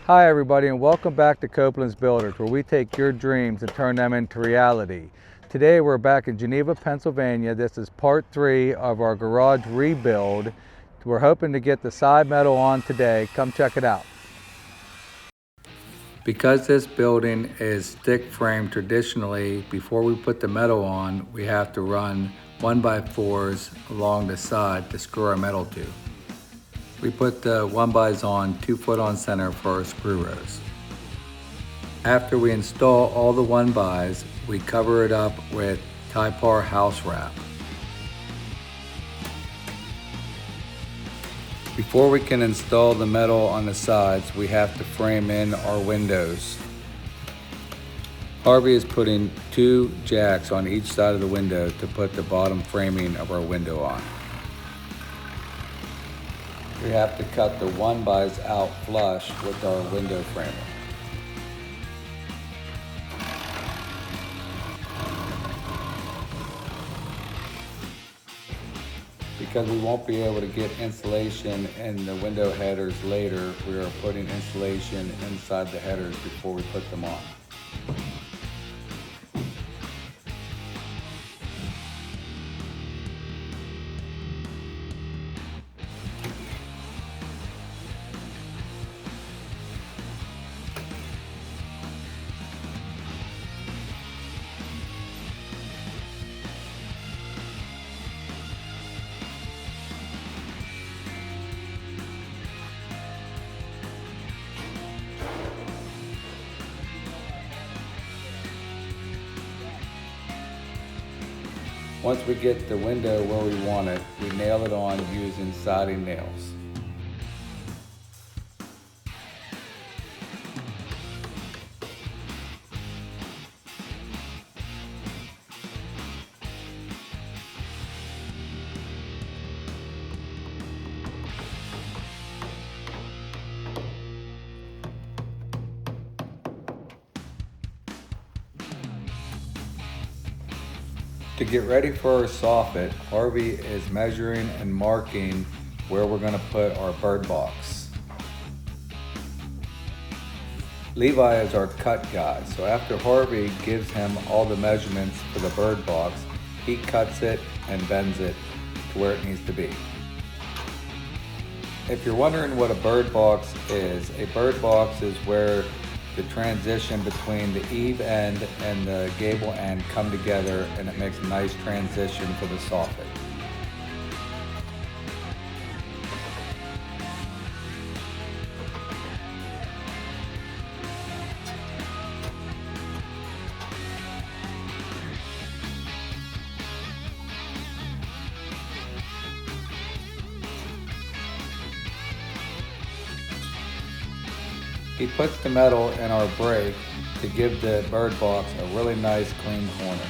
Hi everybody, and welcome back to Coblentz Builders, where we take your dreams and turn them into reality. Today we're back in Geneva, Pennsylvania. This is part 3 of our garage rebuild. We're hoping to get the side metal on today. Come check it out. Because this building is stick frame traditionally, before we put the metal on, we have to run 1x4s along the side to screw our metal to. We put the 1xs on 2 foot on center for our screw rows. After we install all the 1xs, we cover it up with Typar house wrap. Before we can install the metal on the sides, we have to frame in our windows. Harvey is putting 2 jacks on each side of the window to put the bottom framing of our window on. We have to cut the 1xs out flush with our window framer. Because we won't be able to get insulation in the window headers later, we are putting insulation inside the headers before we put them on. Once we get the window where we want it, we nail it on using siding nails. To get ready for our soffit, Harvey is measuring and marking where we're going to put our bird box. Levi is our cut guy, so after Harvey gives him all the measurements for the bird box, he cuts it and bends it to where it needs to be. If you're wondering what a bird box is where the transition between the eave end and the gable end come together, and it makes a nice transition for the soffit. He puts the metal in our brake to give the bird box a really nice clean corner.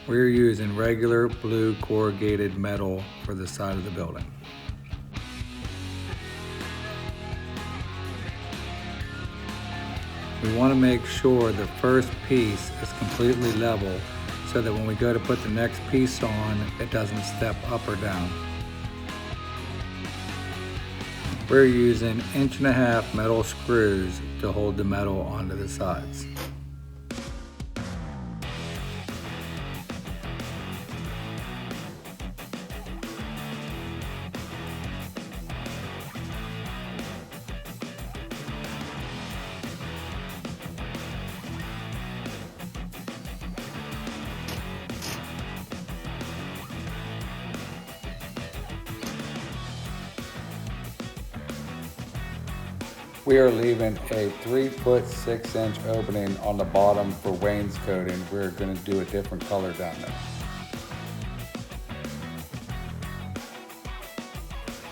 We're using regular blue corrugated metal for the side of the building. We want to make sure the first piece is completely level so that when we go to put the next piece on, it doesn't step up or down. We're using 1.5-inch metal screws to hold the metal onto the sides. We are leaving a 3-foot 6-inch opening on the bottom for wainscoting. We're going to do a different color down there.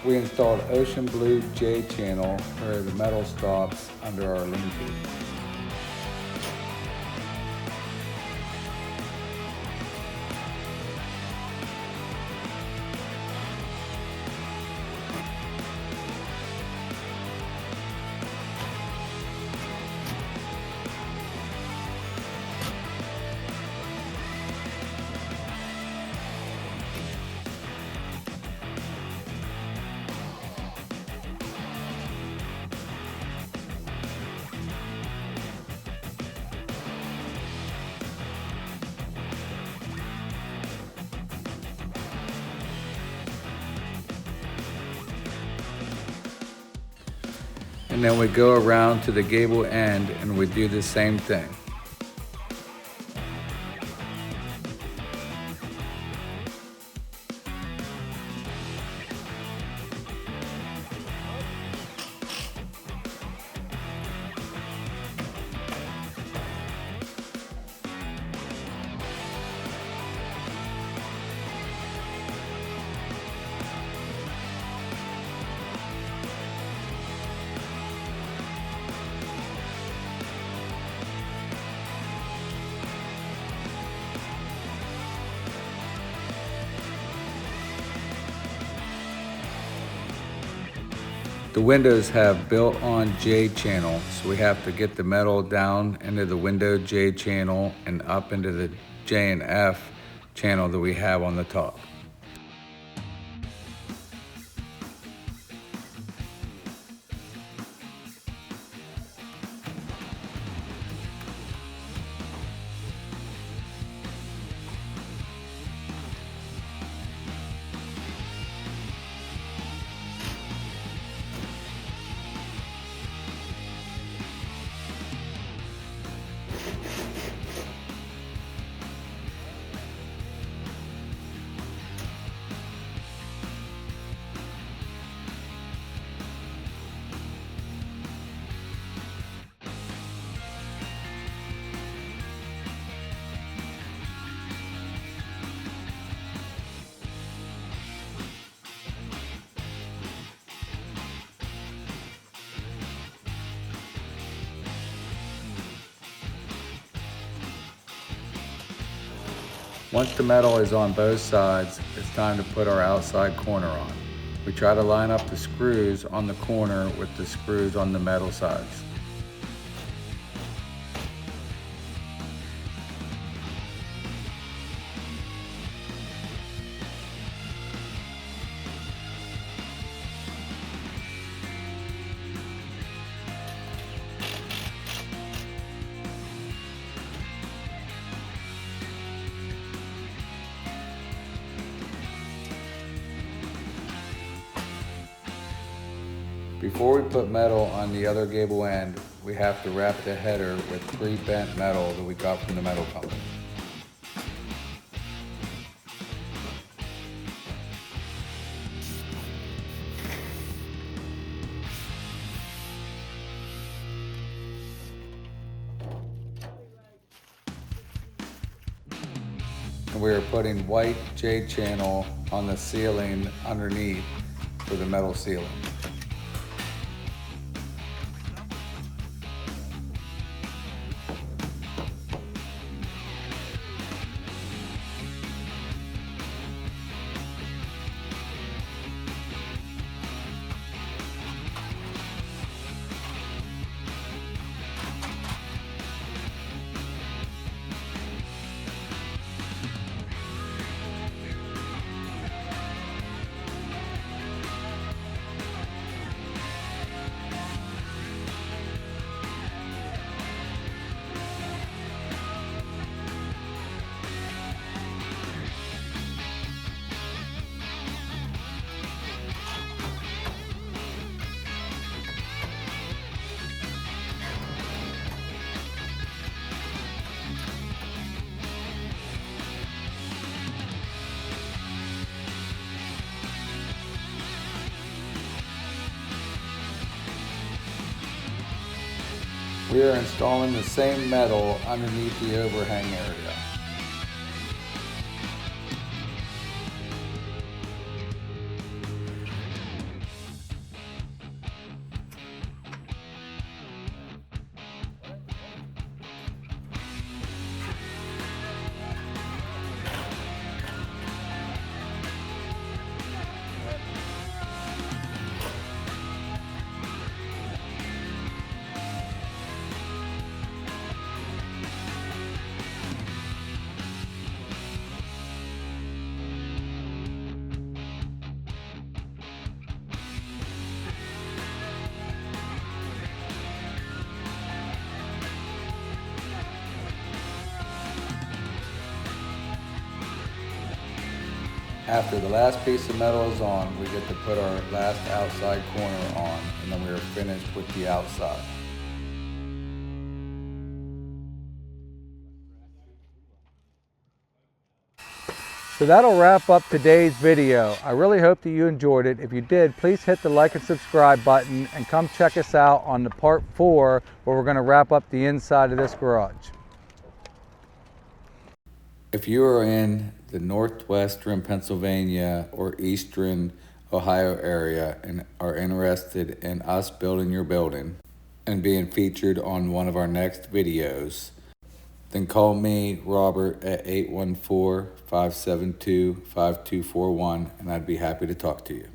We installed ocean blue J channel where the metal stops under our lean-to. And then we go around to the gable end and we do the same thing. The windows have built-on J channel, so we have to get the metal down into the window J channel and up into the J and F channel that we have on the top. Once the metal is on both sides, it's time to put our outside corner on. We try to line up the screws on the corner with the screws on the metal sides. Before we put metal on the other gable end, we have to wrap the header with pre-bent metal that we got from the metal company. And we are putting white J channel on the ceiling underneath for the metal ceiling. We are installing the same metal underneath the overhang area. After the last piece of metal is on, we get to put our last outside corner on, and then we are finished with the outside. So that'll wrap up today's video. I really hope that you enjoyed it. If you did, please hit the like and subscribe button and come check us out on the part 4 where we're going to wrap up the inside of this garage. If you are in the northwestern Pennsylvania or eastern Ohio area and are interested in us building your building and being featured on one of our next videos, then call me, Robert, at 814-572-5241, and I'd be happy to talk to you.